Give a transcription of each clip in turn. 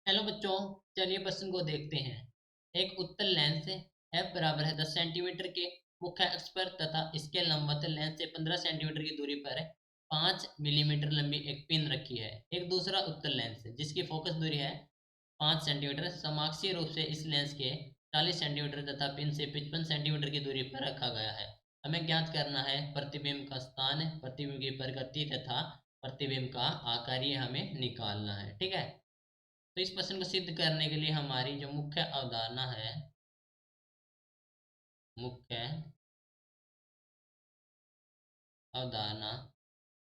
Hello बच्चों, चलिए प्रश्न को देखते हैं। एक उत्तल लेंस f बराबर है 10 सेंटीमीटर के मुख्य अक्ष पर तथा इसके लंबवत लेंस से 15 सेंटीमीटर की दूरी पर 5 मिलीमीटर लंबी एक पिन रखी है। एक दूसरा उत्तल लेंस है जिसकी फोकस दूरी है 5 सेंटीमीटर, समाक्षीय रूप से इस लेंस के 40 सेंटीमीटर तथा पिन से 55 सेंटीमीटर की दूरी पर रखा गया है। हमें ज्ञात करना है प्रतिबिंब का स्थान, प्रतिबिंब की प्रकृति तथा प्रतिबिंब का आकार, ये हमें निकालना है। ठीक है, तो इस प्रश्न को सिद्ध करने के लिए हमारी जो मुख्य अवधारणा है, मुख्य अवधारणा,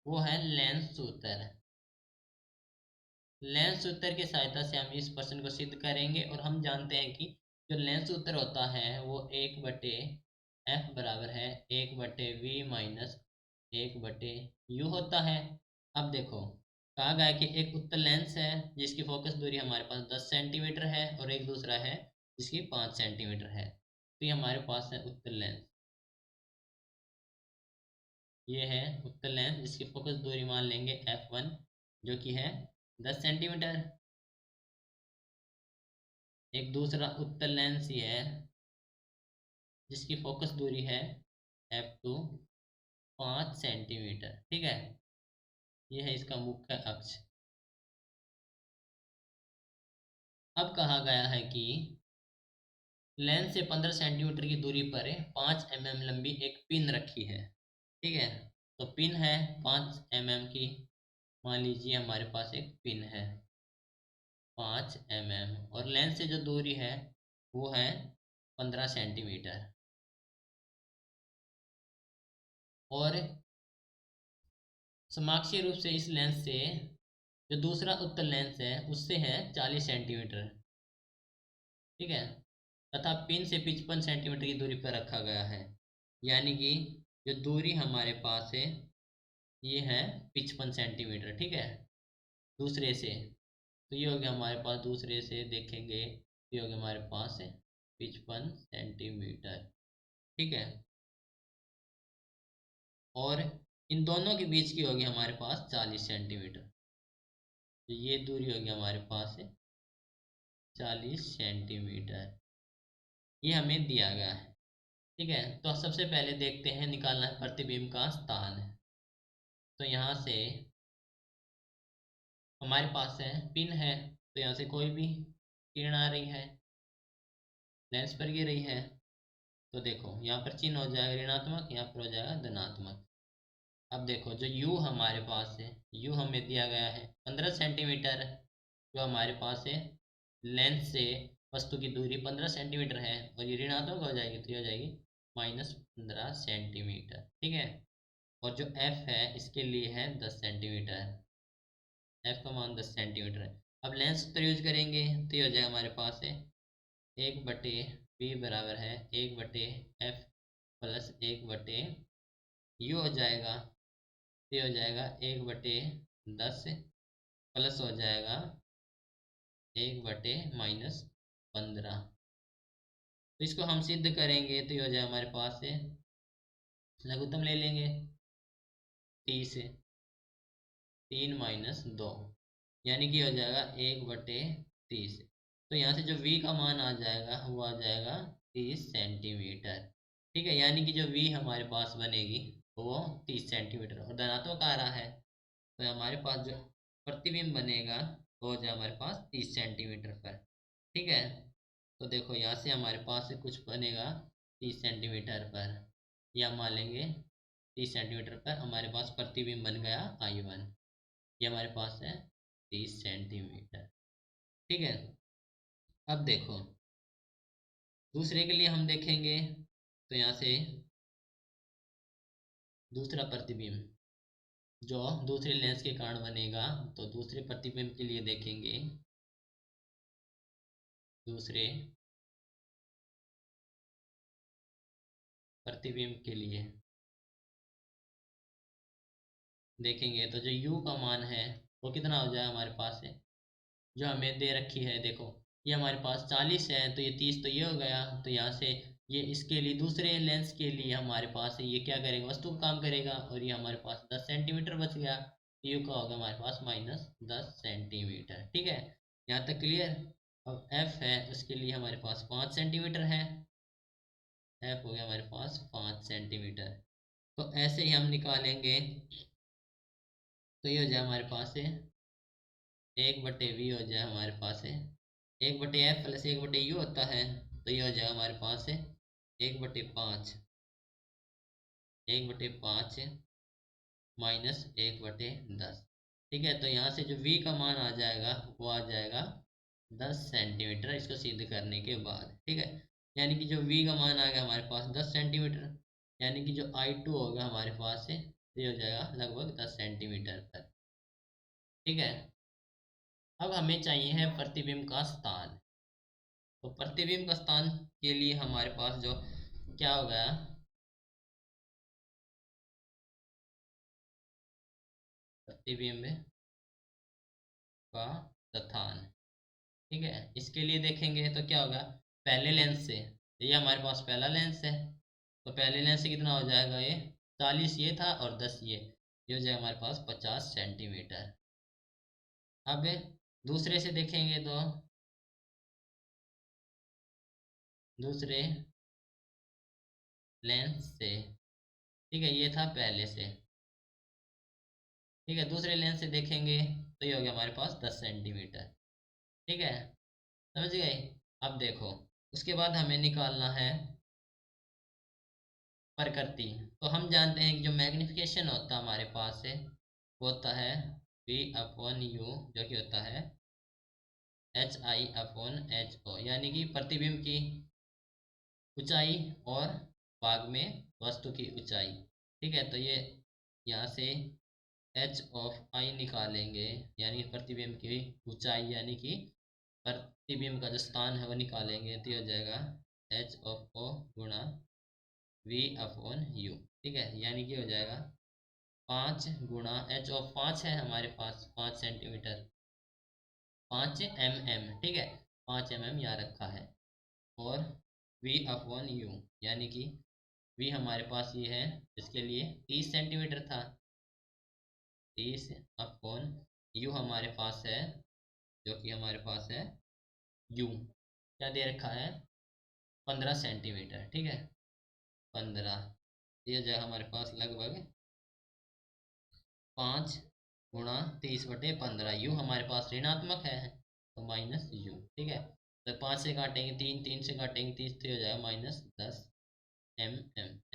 वो है लेंस सूत्र। लेंस सूत्र की सहायता से हम इस प्रश्न को सिद्ध करेंगे और हम जानते हैं कि जो लेंस सूत्र होता है वो 1/f बराबर है 1/v माइनस 1/u होता है। अब देखो, कहा गया है कि एक उत्तल लेंस है जिसकी फोकस दूरी हमारे पास 10 सेंटीमीटर है और एक दूसरा है जिसकी 5 सेंटीमीटर है। तो ये हमारे पास है उत्तल लेंस। ये है उत्तल लेंस जिसकी फोकस दूरी मान लेंगे f1 जो कि है 10 सेंटीमीटर। एक दूसरा उत्तल लेंस ये है जिसकी फोकस दूरी है f2 5 सेंटीमीटर। ठीक है, ये है इसका मुख्य अक्ष। अब कहा गया है कि लेंस से 15 सेंटीमीटर की दूरी पर 5 mm लंबी एक पिन रखी है। ठीक है, तो पिन है 5 mm की। मान लीजिए हमारे पास एक पिन है 5 mm और लेंस से जो दूरी है वो है 15 सेंटीमीटर। और समाक्षीय रूप से इस लेंस से जो दूसरा उत्तल लेंस है उससे है 40 सेंटीमीटर। ठीक है, तथा पिन से 55 सेंटीमीटर की दूरी पर रखा गया है। यानी कि जो दूरी हमारे पास है ये है 55 सेंटीमीटर। ठीक है, दूसरे से, तो ये हो गया हमारे पास, दूसरे से देखेंगे ये हो गया हमारे पास है 55 सेंटीमीटर। ठीक है, और इन दोनों के बीच की होगी हमारे पास 40 सेंटीमीटर। तो ये दूरी होगी हमारे पास है 40 सेंटीमीटर। ये हमें दिया गया है। ठीक है, तो सबसे पहले देखते हैं, निकालना है प्रतिबिंब का स्थान। तो यहाँ से हमारे पास है पिन है, तो यहाँ से कोई भी किरण आ रही है लेंस पर गिर रही है। तो देखो यहाँ पर चिन्ह हो जाएगा ऋणात्मक, यहाँ पर हो जाएगा धनात्मक। अब देखो जो u हमारे पास है, u हमें दिया गया है 15 सेंटीमीटर, जो हमारे पास है लेंस से वस्तु की दूरी 15 सेंटीमीटर है, और ये ऋणात्मक हो जाएगी तो ये हो जाएगी -15 सेंटीमीटर। ठीक है, और जो f है इसके लिए है 10 सेंटीमीटर। f का मान 10 सेंटीमीटर है। अब लेंस सूत्र यूज करेंगे तो ये हो जाएगा हमारे पास है 1/v बराबर है 1/f प्लस 1/u हो जाएगा। ये हो जाएगा 1/10 प्लस हो जाएगा 1/-15। तो इसको हम सिद्ध करेंगे तो ये हो जाएगा हमारे पास है, लघुत्तम ले लेंगे 30, 3 - 2, यानी कि हो जाएगा 1/30। तो यहाँ से जो v का मान आ जाएगा वो आ जाएगा 30 सेंटीमीटर। ठीक है, यानी कि जो v हमारे पास बनेगी वो 30 सेंटीमीटर और धनात्मक आ रहा है, तो हमारे पास जो प्रतिबिंब बनेगा वो हो जाए हमारे पास 30 सेंटीमीटर पर। ठीक है, तो देखो यहाँ से हमारे पास से कुछ बनेगा 30 सेंटीमीटर पर, या मान लेंगे 30 सेंटीमीटर पर हमारे पास प्रतिबिंब बन गया I1। ये हमारे पास है 30 सेंटीमीटर। ठीक है, अब देखो दूसरे के लिए हम देखेंगे, तो यहाँ से दूसरा प्रतिबिंब जो दूसरे लेंस के कारण बनेगा, तो दूसरे प्रतिबिंब के लिए देखेंगे। दूसरे प्रतिबिंब के लिए देखेंगे तो जो u का मान है वो कितना हो जाए हमारे पास है, जो हमें दे रखी है। देखो ये हमारे पास 40 है तो ये 30, तो ये हो गया। तो यहाँ से ये इसके लिए दूसरे लेंस के लिए हमारे पास है, ये क्या करेगा, वस्तु का काम करेगा, और ये हमारे पास 10 सेंटीमीटर बच गया। यू का होगा हमारे पास -10 सेंटीमीटर। ठीक है, यहाँ तक क्लियर। अब एफ है उसके लिए हमारे पास 5 सेंटीमीटर है, एफ हो गया हमारे पास 5 सेंटीमीटर। तो ऐसे ही हम निकालेंगे, तो ये हो जाए हमारे पास है 1/v हो जाए हमारे पास है 1/f प्लस 1/u होता है, तो ये हो जाएगा हमारे पास है 1/5, 1/5 माइनस 1/10। ठीक है, तो यहाँ से जो v का मान आ जाएगा वो आ जाएगा 10 सेंटीमीटर, इसको सिद्ध करने के बाद। ठीक है, यानी कि जो v का मान आ गया हमारे पास 10 सेंटीमीटर, यानी कि जो I2 होगा हमारे पास से ये हो जाएगा लगभग 10 सेंटीमीटर पर। ठीक है, अब हमें चाहिए है प्रतिबिंब का स्थान। तो प्रतिबिंब का स्थान के लिए हमारे पास जो क्या हो गया, प्रतिबिंब का स्थान। ठीक है, इसके लिए देखेंगे तो क्या होगा, पहले लेंस से, ये हमारे पास पहला लेंस है, तो पहले लेंस से कितना हो जाएगा, ये 40 ये था और 10 ये हो जाएगा हमारे पास 50 सेंटीमीटर। अब दूसरे से देखेंगे तो दूसरे लेंस से, ठीक है ये था पहले से, ठीक है दूसरे लेंस से देखेंगे तो ये हो गया हमारे पास 10 सेंटीमीटर। ठीक है, समझ गए। अब देखो उसके बाद हमें निकालना है प्रकृति। तो हम जानते हैं कि जो मैग्निफिकेशन होता है हमारे पास है वो होता है V/U, जो कि होता है HI/HO, यानी कि प्रतिबिंब की ऊंचाई और भाग में वस्तु की ऊंचाई। ठीक है, तो ये यहाँ से H/I निकालेंगे, यानी प्रतिबिंब की ऊंचाई, यानी कि प्रतिबिंब का जो स्थान है वो निकालेंगे, तो ये हो जाएगा H/O गुणा V/U। ठीक है, यानी कि हो जाएगा 5 गुणा H/5 है हमारे पास 5 सेंटीमीटर, 5 mm। ठीक है, 5 mm यहाँ रखा है, और V/U यानी कि V हमारे पास ये है, इसके लिए 30 सेंटीमीटर था, 30/U हमारे पास है, जो कि हमारे पास है U क्या दे रखा है 15 सेंटीमीटर। ठीक है, 15, ये जो है हमारे पास लगभग 5 × 30/15, यू हमारे पास ऋणात्मक है तो -U। ठीक है, तो 5 से काटेंगे 3, 3 से काटेंगे 30, तो हो जाएगा -10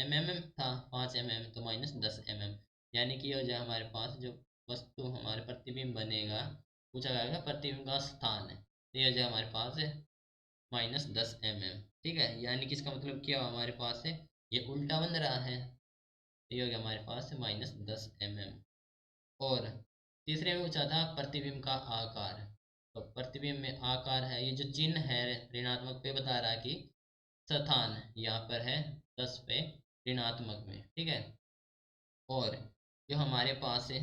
mm था, 5 mm तो -10 mm, यानी कि ये हो जाए हमारे पास जो वस्तु हमारे प्रतिबिंब बनेगा, पूछा जाएगा प्रतिबिंब का स्थान है, तो ये हो जाए हमारे पास है -10 mm। ठीक है, यानी कि इसका मतलब क्या हमारे पास है, ये उल्टा बन रहा है, तो ये हो गया हमारे पास -10 mm। और तीसरे में पूछा था प्रतिबिंब का आकार। तो प्रतिबिंब में आकार है, ये जो चिन्ह है ऋणात्मक पे बता रहा है कि स्थान यहाँ पर है 10 पे ऋणात्मक में। ठीक है, और जो हमारे पास है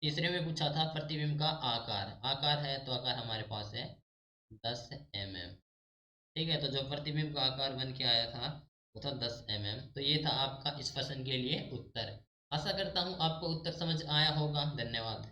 तीसरे में पूछा था प्रतिबिंब का आकार, आकार है तो आकार हमारे पास है 10 mm। ठीक है, तो जो प्रतिबिंब का आकार बन के आया था वो था 10 mm। तो ये था आपका इस प्रश्न के लिए उत्तर। आशा करता हूँ आपको उत्तर समझ आया होगा। धन्यवाद।